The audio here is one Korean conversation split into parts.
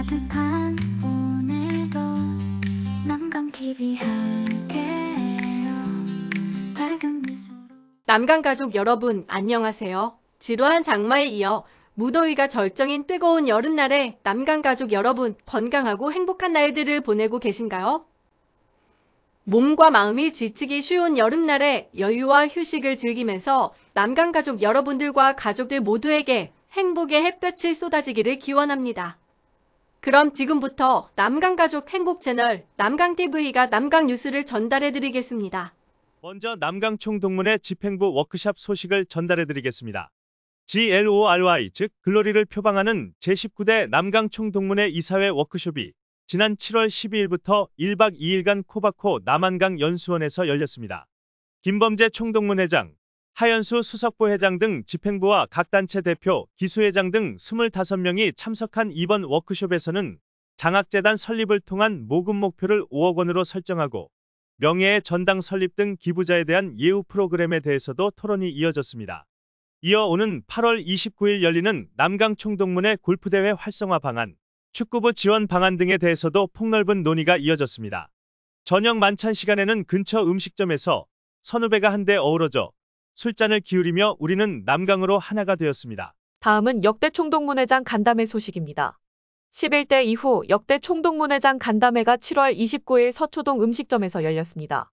따뜻한 오늘도 남강TV 함께해요. 밝은 미소로. 남강 가족 여러분 안녕하세요. 지루한 장마에 이어 무더위가 절정인 뜨거운 여름날에 남강 가족 여러분 건강하고 행복한 날들을 보내고 계신가요? 몸과 마음이 지치기 쉬운 여름날에 여유와 휴식을 즐기면서 남강 가족 여러분들과 가족들 모두에게 행복의 햇볕이 쏟아지기를 기원합니다. 그럼 지금부터 남강 가족 행복 채널 남강TV가 남강 뉴스를 전달해 드리겠습니다. 먼저 남강 총동문회 집행부 워크샵 소식을 전달해 드리겠습니다. GLORY 즉 글로리를 표방하는 제19대 남강 총동문회 이사회 워크숍이 지난 7월 12일부터 1박 2일간 코바코 남한강 연수원에서 열렸습니다. 김범재 총동문회장, 하연수 수석부 회장 등 집행부와 각 단체 대표, 기수회장 등 25명이 참석한 이번 워크숍에서는 장학재단 설립을 통한 모금 목표를 5억 원으로 설정하고 명예의 전당 설립 등 기부자에 대한 예우 프로그램에 대해서도 토론이 이어졌습니다. 이어 오는 8월 29일 열리는 남강 총동문회 골프대회 활성화 방안, 축구부 지원 방안 등에 대해서도 폭넓은 논의가 이어졌습니다. 저녁 만찬 시간에는 근처 음식점에서 선후배가 한데 어우러져 술잔을 기울이며 우리는 남강으로 하나가 되었습니다. 다음은 역대 총동문회장 간담회 소식입니다. 11대 이후 역대 총동문회장 간담회가 7월 29일 서초동 음식점에서 열렸습니다.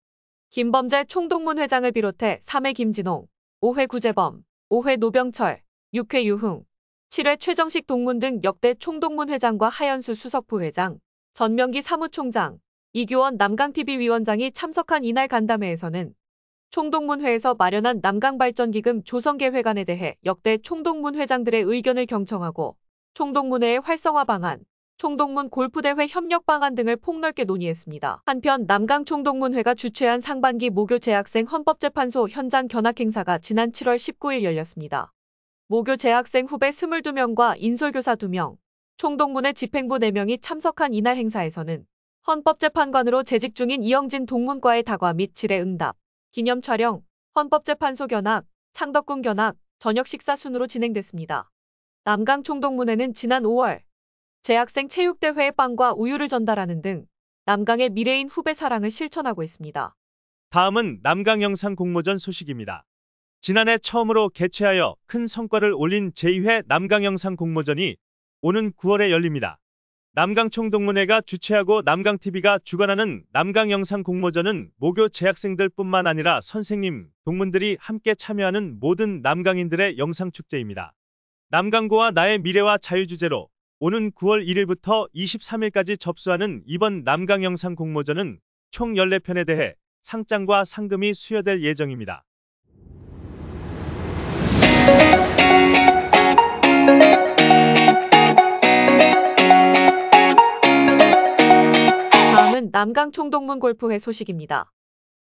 김범재 총동문회장을 비롯해 3회 김진홍, 5회 구재범, 5회 노병철, 6회 유흥, 7회 최정식 동문 등 역대 총동문회장과 하연수 수석부회장, 전명기 사무총장, 이규원 남강TV 위원장이 참석한 이날 간담회에서는 총동문회에서 마련한 남강발전기금 조성계획안에 대해 역대 총동문회장들의 의견을 경청하고 총동문회의 활성화 방안, 총동문 골프대회 협력 방안 등을 폭넓게 논의했습니다. 한편 남강 총동문회가 주최한 상반기 모교 재학생 헌법재판소 현장 견학 행사가 지난 7월 19일 열렸습니다. 모교 재학생 후배 22명과 인솔교사 2명, 총동문회 집행부 4명이 참석한 이날 행사에서는 헌법재판관으로 재직 중인 이영진 동문과의 다과 및 질의 응답, 기념 촬영, 헌법재판소 견학, 창덕궁 견학, 저녁 식사 순으로 진행됐습니다. 남강 총동문회는 지난 5월 재학생 체육대회에 빵과 우유를 전달하는 등 남강의 미래인 후배 사랑을 실천하고 있습니다. 다음은 남강 영상 공모전 소식입니다. 지난해 처음으로 개최하여 큰 성과를 올린 제2회 남강 영상 공모전이 오는 9월에 열립니다. 남강 총동문회가 주최하고 남강TV가 주관하는 남강 영상 공모전은 모교 재학생들 뿐만 아니라 선생님, 동문들이 함께 참여하는 모든 남강인들의 영상축제입니다. 남강고와 나의 미래와 자유 주제로 오는 9월 1일부터 23일까지 접수하는 이번 남강 영상 공모전은 총 14편에 대해 상장과 상금이 수여될 예정입니다. 다음은 남강 총동문 골프회 소식입니다.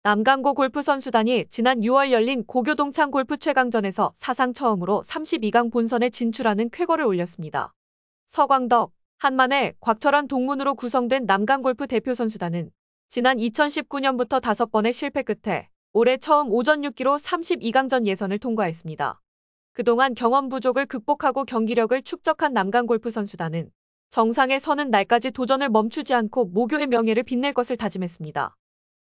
남강고 골프선수단이 지난 6월 열린 고교동창 골프 최강전에서 사상 처음으로 32강 본선에 진출하는 쾌거를 올렸습니다. 서광덕, 한만혜, 곽철환 동문으로 구성된 남강골프 대표선수단은 지난 2019년부터 5번의 실패 끝에 올해 처음 오전 6기로 32강전 예선을 통과했습니다. 그동안 경험 부족을 극복하고 경기력을 축적한 남강골프 선수단은 정상에 서는 날까지 도전을 멈추지 않고 모교의 명예를 빛낼 것을 다짐했습니다.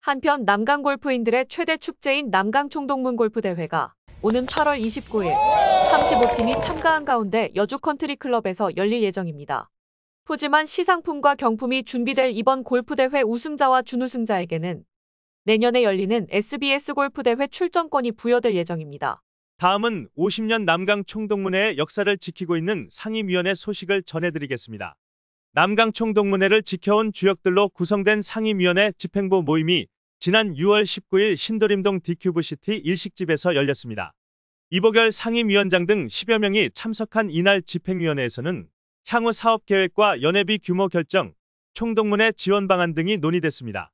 한편 남강골프인들의 최대 축제인 남강총동문 골프대회가 오는 8월 29일 35팀이 참가한 가운데 여주 컨트리클럽에서 열릴 예정입니다. 푸짐한 시상품과 경품이 준비될 이번 골프대회 우승자와 준우승자에게는 내년에 열리는 SBS 골프대회 출전권이 부여될 예정입니다. 다음은 50년 남강 총동문회의 역사를 지키고 있는 상임위원회 소식을 전해드리겠습니다. 남강 총동문회를 지켜온 주역들로 구성된 상임위원회 집행부 모임이 지난 6월 19일 신도림동 디큐브시티 일식집에서 열렸습니다. 이보결 상임위원장 등 10여 명이 참석한 이날 집행위원회에서는 향후 사업계획과 연회비 규모 결정, 총동문회 지원 방안 등이 논의됐습니다.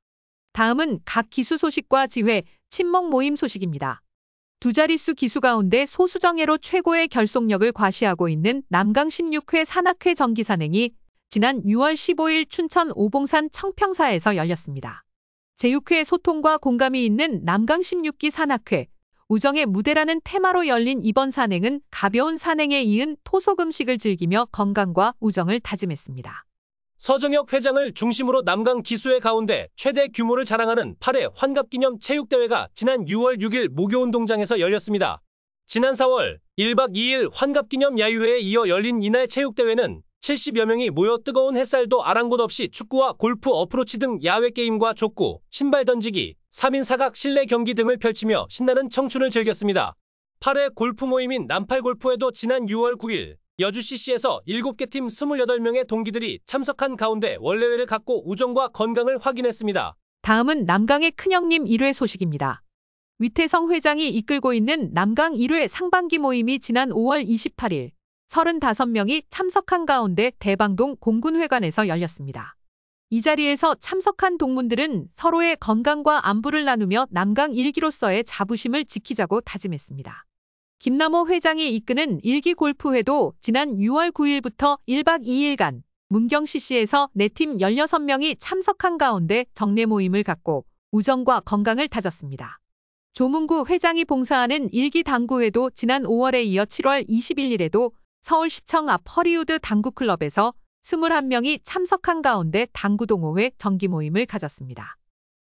다음은 각 기수 소식과 지회, 친목 모임 소식입니다. 두 자릿수 기수 가운데 소수정예로 최고의 결속력을 과시하고 있는 남강 16회 산악회 정기산행이 지난 6월 15일 춘천 오봉산 청평사에서 열렸습니다. 제6회 소통과 공감이 있는 남강 16기 산악회, 우정의 무대라는 테마로 열린 이번 산행은 가벼운 산행에 이은 토속 음식을 즐기며 건강과 우정을 다짐했습니다. 서정혁 회장을 중심으로 남강 기수의 가운데 최대 규모를 자랑하는 8회 환갑기념 체육대회가 지난 6월 6일 목요운동장에서 열렸습니다. 지난 4월 1박 2일 환갑기념 야유회에 이어 열린 이날 체육대회는 70여 명이 모여 뜨거운 햇살도 아랑곳 없이 축구와 골프, 어프로치 등 야외 게임과 족구, 신발 던지기, 3인 사각 실내 경기 등을 펼치며 신나는 청춘을 즐겼습니다. 8회 골프 모임인 남팔골프에도 지난 6월 9일 여주CC에서 7개 팀 28명의 동기들이 참석한 가운데 원래회를 갖고 우정과 건강을 확인했습니다. 다음은 남강의 큰형님 1회 소식입니다. 위태성 회장이 이끌고 있는 남강 1회 상반기 모임이 지난 5월 28일 35명이 참석한 가운데 대방동 공군회관에서 열렸습니다. 이 자리에서 참석한 동문들은 서로의 건강과 안부를 나누며 남강 1기로서의 자부심을 지키자고 다짐했습니다. 김남호 회장이 이끄는 1기 골프회도 지난 6월 9일부터 1박 2일간 문경CC에서 4팀 16명이 참석한 가운데 정례 모임을 갖고 우정과 건강을 다졌습니다. 조문구 회장이 봉사하는 1기 당구회도 지난 5월에 이어 7월 21일에도 서울시청 앞 허리우드 당구클럽에서 21명이 참석한 가운데 당구동호회 정기 모임을 가졌습니다.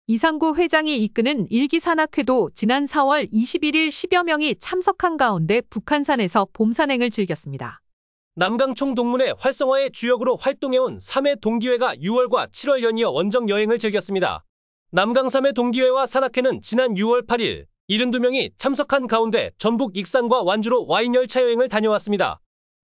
이상구 회장이 이끄는 1기 산악회도 지난 4월 21일 10여 명이 참석한 가운데 북한산에서 봄산행을 즐겼습니다. 남강 총동문회 활성화의 주역으로 활동해온 3회 동기회가 6월과 7월 연이어 원정 여행을 즐겼습니다. 남강 3회 동기회와 산악회는 지난 6월 8일 72명이 참석한 가운데 전북 익산과 완주로 와인 열차 여행을 다녀왔습니다.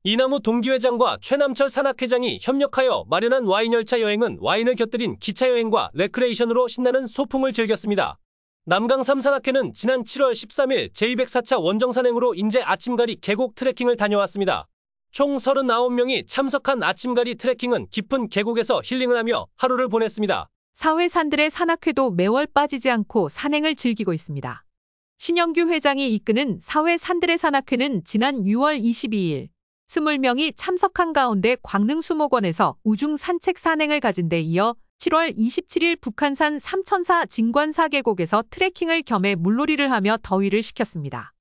이남우 동기회장과 최남철 산악회장이 협력하여 마련한 와인 열차 여행은 와인을 곁들인 기차 여행과 레크레이션으로 신나는 소풍을 즐겼습니다. 남강 3산악회는 지난 7월 13일 제204차 원정산행으로 인제 아침가리 계곡 트레킹을 다녀왔습니다. 총 39명이 참석한 아침가리 트레킹은 깊은 계곡에서 힐링을 하며 하루를 보냈습니다. 사회산들의 산악회도 매월 빠지지 않고 산행을 즐기고 있습니다. 신영규 회장이 이끄는 사회산들의 산악회는 지난 6월 22일 20명이 참석한 가운데 광릉수목원에서 우중 산책 산행을 가진 데 이어 7월 27일 북한산 삼천사 진관사 계곡에서 트레킹을 겸해 물놀이를 하며 더위를 식혔습니다.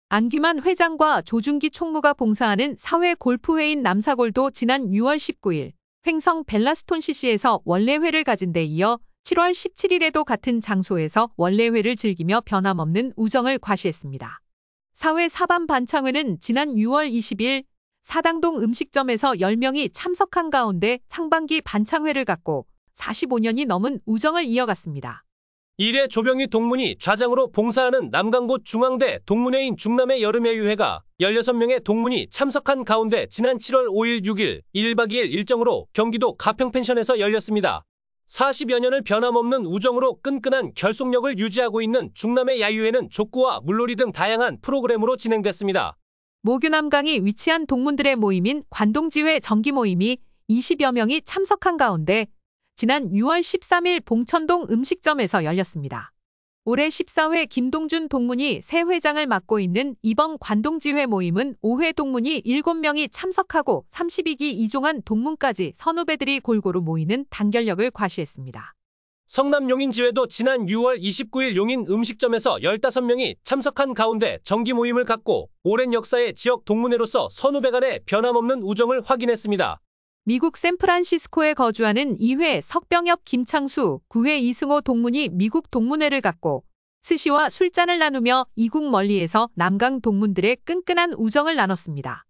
안규만 회장과 조중기 총무가 봉사하는 사회 골프회인 남사골도 지난 6월 19일 횡성 벨라스톤CC에서 원래회를 가진 데 이어 7월 17일에도 같은 장소에서 원래회를 즐기며 변함없는 우정을 과시했습니다. 사회 사반 반창회는 지난 6월 20일 사당동 음식점에서 10명이 참석한 가운데 상반기 반창회를 갖고 45년이 넘은 우정을 이어갔습니다. 1회 조병희 동문이 좌장으로 봉사하는 남강고 중앙대 동문회인 중남의 여름야유회가 16명의 동문이 참석한 가운데 지난 7월 5일 6일 1박 2일 일정으로 경기도 가평펜션에서 열렸습니다. 40여 년을 변함없는 우정으로 끈끈한 결속력을 유지하고 있는 중남의 야유회는 족구와 물놀이 등 다양한 프로그램으로 진행됐습니다. 모교 남강이 위치한 동문들의 모임인 관동지회 정기 모임이 20여 명이 참석한 가운데 지난 6월 13일 봉천동 음식점에서 열렸습니다. 올해 14회 김동준 동문이 새 회장을 맡고 있는 이번 관동지회 모임은 5회 동문이 7명이 참석하고 32기 이종한 동문까지 선후배들이 골고루 모이는 단결력을 과시했습니다. 성남 용인지회도 지난 6월 29일 용인 음식점에서 15명이 참석한 가운데 정기 모임을 갖고 오랜 역사의 지역 동문회로서 선후배 간의 변함없는 우정을 확인했습니다. 미국 샌프란시스코에 거주하는 2회 석병엽 김창수, 9회 이승호 동문이 미국 동문회를 갖고 스시와 술잔을 나누며 이국 멀리에서 남강 동문들의 끈끈한 우정을 나눴습니다.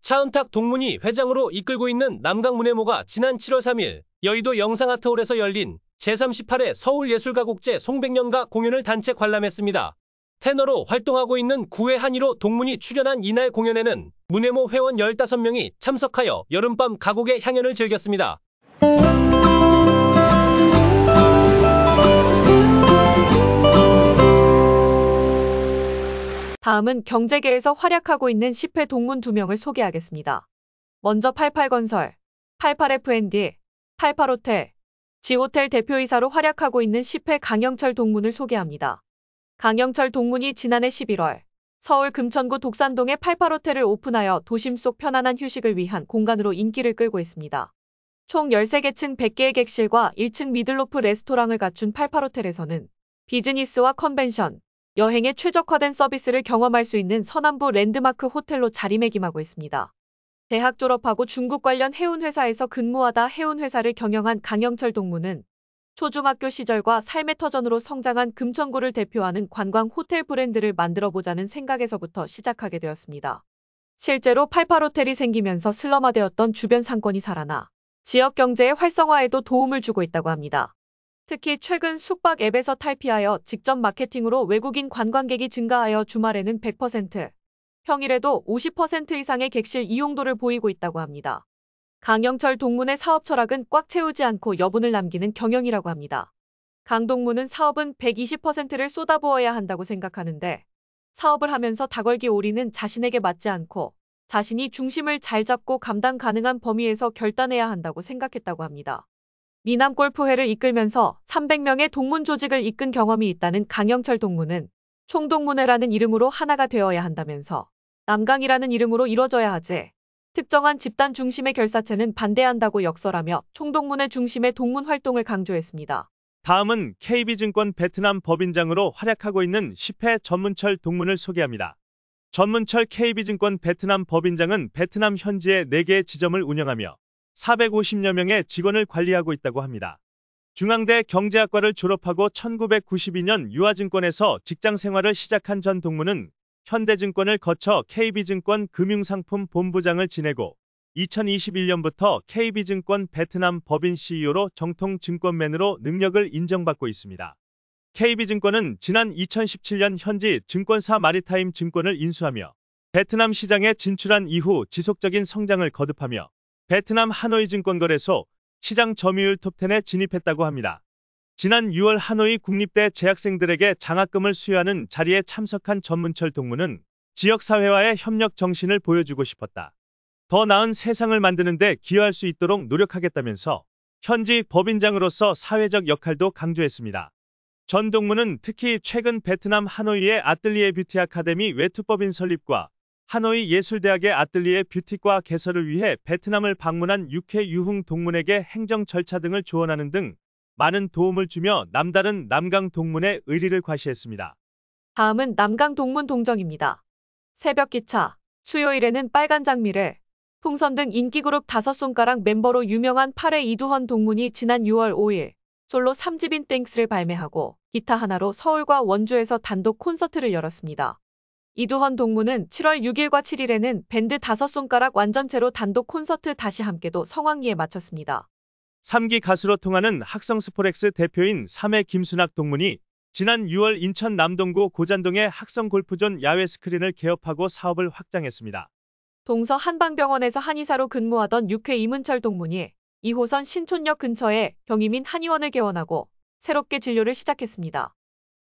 차은탁 동문이 회장으로 이끌고 있는 남강문해모가 지난 7월 3일 여의도 영상아트홀에서 열린 제38회 서울예술가국제 송백년가 공연을 단체 관람했습니다. 테너로 활동하고 있는 9회 한일호 동문이 출연한 이날 공연에는 문해모 회원 15명이 참석하여 여름밤 가곡의 향연을 즐겼습니다. 다음은 경제계에서 활약하고 있는 10회 동문 2명을 소개하겠습니다. 먼저 88건설, 88F&D, 88호텔, G호텔 대표이사로 활약하고 있는 10회 강영철 동문을 소개합니다. 강영철 동문이 지난해 11월 서울 금천구 독산동에 88호텔을 오픈하여 도심 속 편안한 휴식을 위한 공간으로 인기를 끌고 있습니다. 총 13개층 100개의 객실과 1층 미들로프 레스토랑을 갖춘 88호텔에서는 비즈니스와 컨벤션, 여행에 최적화된 서비스를 경험할 수 있는 서남부 랜드마크 호텔로 자리매김하고 있습니다. 대학 졸업하고 중국 관련 해운회사에서 근무하다 해운회사를 경영한 강영철 동무는 초중학교 시절과 삶의 터전으로 성장한 금천구를 대표하는 관광 호텔 브랜드를 만들어보자는 생각에서부터 시작하게 되었습니다. 실제로 88호텔이 생기면서 슬럼화되었던 주변 상권이 살아나 지역 경제의 활성화에도 도움을 주고 있다고 합니다. 특히 최근 숙박 앱에서 탈피하여 직접 마케팅으로 외국인 관광객이 증가하여 주말에는 100%, 평일에도 50% 이상의 객실 이용도를 보이고 있다고 합니다. 강영철 동문의 사업 철학은 꽉 채우지 않고 여분을 남기는 경영이라고 합니다. 강 동무는 사업은 120%를 쏟아부어야 한다고 생각하는데 사업을 하면서 다걸기 오리는 자신에게 맞지 않고 자신이 중심을 잘 잡고 감당 가능한 범위에서 결단해야 한다고 생각했다고 합니다. 미남골프회를 이끌면서 300명의 동문 조직을 이끈 경험이 있다는 강영철 동무는 총동문회라는 이름으로 하나가 되어야 한다면서 남강이라는 이름으로 이뤄져야 하지 특정한 집단 중심의 결사체는 반대한다고 역설하며 총동문회 중심의 동문 활동을 강조했습니다. 다음은 KB증권 베트남 법인장으로 활약하고 있는 10회 전문철 동문을 소개합니다. 전문철 KB증권 베트남 법인장은 베트남 현지에 4개의 지점을 운영하며 450여 명의 직원을 관리하고 있다고 합니다. 중앙대 경제학과를 졸업하고 1992년 유아증권에서 직장 생활을 시작한 전 동무는 현대증권을 거쳐 KB증권 금융상품 본부장을 지내고 2021년부터 KB증권 베트남 법인 CEO로 정통 증권맨으로 능력을 인정받고 있습니다. KB증권은 지난 2017년 현지 증권사 마리타임 증권을 인수하며 베트남 시장에 진출한 이후 지속적인 성장을 거듭하며 베트남 하노이 증권거래소 시장 점유율 톱10에 진입했다고 합니다. 지난 6월 하노이 국립대 재학생들에게 장학금을 수여하는 자리에 참석한 전문철 동무는 지역사회와의 협력 정신을 보여주고 싶었다. 더 나은 세상을 만드는 데 기여할 수 있도록 노력하겠다면서 현지 법인장으로서 사회적 역할도 강조했습니다. 전 동무는 특히 최근 베트남 하노이의 아뜰리에 뷰티 아카데미 외투법인 설립과 하노이 예술대학의 아뜰리에 뷰티과 개설을 위해 베트남을 방문한 6회 유흥 동문에게 행정 절차 등을 조언하는 등 많은 도움을 주며 남다른 남강 동문의 의리를 과시했습니다. 다음은 남강 동문 동정입니다. 새벽 기차, 수요일에는 빨간 장미래, 풍선 등 인기그룹 5손가락 멤버로 유명한 8회 이두헌 동문이 지난 6월 5일 솔로 3집인 땡스를 발매하고 기타 하나로 서울과 원주에서 단독 콘서트를 열었습니다. 이두헌 동무는 7월 6일과 7일에는 밴드 5손가락 완전체로 단독 콘서트 다시 함께도 성황리에 마쳤습니다. 3기 가수로 통하는 학성 스포렉스 대표인 3회 김순학 동문이 지난 6월 인천 남동구 고잔동의 학성 골프존 야외 스크린을 개업하고 사업을 확장했습니다. 동서 한방병원에서 한의사로 근무하던 6회 이문철 동문이 2호선 신촌역 근처에 경희민 한의원을 개원하고 새롭게 진료를 시작했습니다.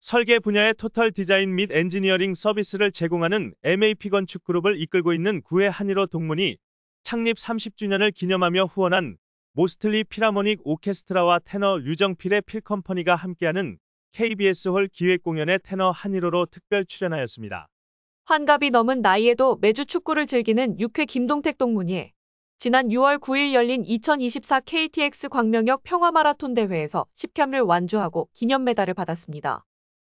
설계 분야의 토탈 디자인 및 엔지니어링 서비스를 제공하는 MAP 건축그룹을 이끌고 있는 9회 한의로 동문이 창립 30주년을 기념하며 후원한 모스틀리 피라모닉 오케스트라와 테너 류정필의 필컴퍼니가 함께하는 KBS 홀 기획공연에 테너 한의로로 특별 출연하였습니다. 환갑이 넘은 나이에도 매주 축구를 즐기는 6회 김동택 동문이 지난 6월 9일 열린 2024 KTX 광명역 평화마라톤 대회에서 10cam를 완주하고 기념메달을 받았습니다.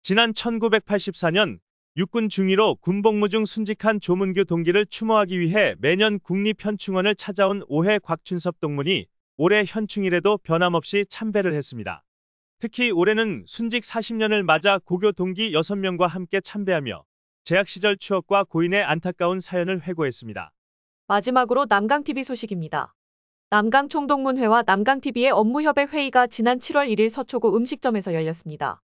지난 1984년 육군 중위로 군복무 중 순직한 조문규 동기를 추모하기 위해 매년 국립현충원을 찾아온 5회 곽춘섭 동문이 올해 현충일에도 변함없이 참배를 했습니다. 특히 올해는 순직 40년을 맞아 고교 동기 6명과 함께 참배하며 재학 시절 추억과 고인의 안타까운 사연을 회고했습니다. 마지막으로 남강TV 소식입니다. 남강총동문회와 남강TV의 업무협약 회의가 지난 7월 1일 서초구 음식점에서 열렸습니다.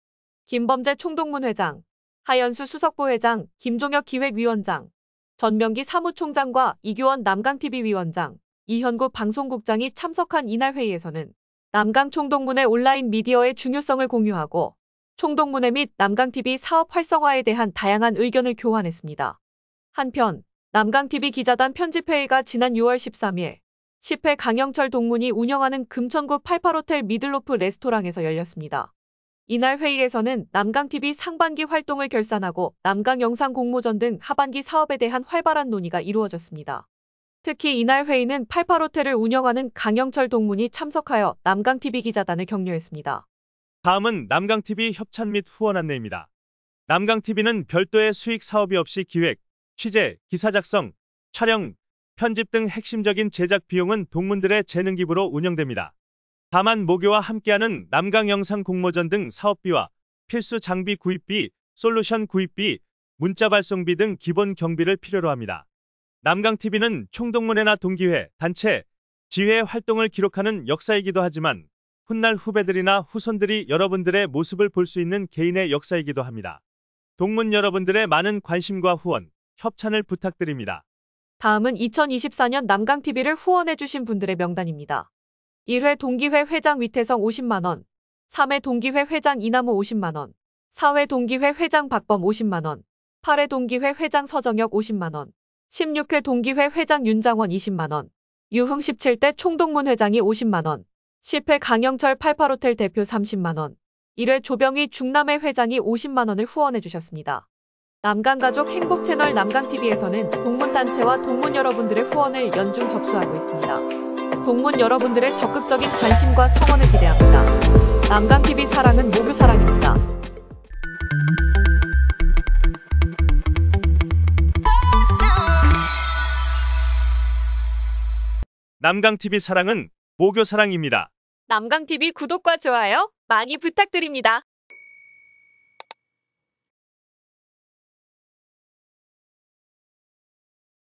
김범재 총동문회장, 하연수 수석부회장, 김종혁 기획위원장, 전명기 사무총장과 이규원 남강TV 위원장, 이현구 방송국장이 참석한 이날 회의에서는 남강총동문회 온라인 미디어의 중요성을 공유하고 총동문회 및 남강TV 사업 활성화에 대한 다양한 의견을 교환했습니다. 한편 남강TV 기자단 편집회의가 지난 6월 13일 10회 강영철 동문이 운영하는 금천구 88호텔 미들로프 레스토랑에서 열렸습니다. 이날 회의에서는 남강TV 상반기 활동을 결산하고 남강영상 공모전 등 하반기 사업에 대한 활발한 논의가 이루어졌습니다. 특히 이날 회의는 88호텔을 운영하는 강영철 동문이 참석하여 남강TV 기자단을 격려했습니다. 다음은 남강TV 협찬 및 후원 안내입니다. 남강TV는 별도의 수익 사업이 없이 기획, 취재, 기사 작성, 촬영, 편집 등 핵심적인 제작 비용은 동문들의 재능 기부로 운영됩니다. 다만 모교와 함께하는 남강 영상 공모전 등 사업비와 필수 장비 구입비, 솔루션 구입비, 문자 발송비 등 기본 경비를 필요로 합니다. 남강TV는 총동문회나 동기회, 단체, 지회 활동을 기록하는 역사이기도 하지만 훗날 후배들이나 후손들이 여러분들의 모습을 볼 수 있는 개인의 역사이기도 합니다. 동문 여러분들의 많은 관심과 후원, 협찬을 부탁드립니다. 다음은 2024년 남강TV를 후원해주신 분들의 명단입니다. 1회 동기회 회장 위태성 50만원, 3회 동기회 회장 이나무 50만원, 4회 동기회 회장 박범 50만원, 8회 동기회 회장 서정혁 50만원, 16회 동기회 회장 윤장원 20만원, 유흥 17대 총동문 회장이 50만원, 10회 강영철 88호텔 대표 30만원, 1회 조병희 중남회 회장이 50만원을 후원해주셨습니다. 남강가족 행복채널 남강TV에서는 동문단체와 동문 여러분들의 후원을 연중 접수하고 있습니다. 동문 여러분들의 적극적인 관심과 성원을 기대합니다. 남강TV 사랑은 모교 사랑입니다. 남강TV 사랑은 모교 사랑입니다. 남강TV 구독과 좋아요 많이 부탁드립니다.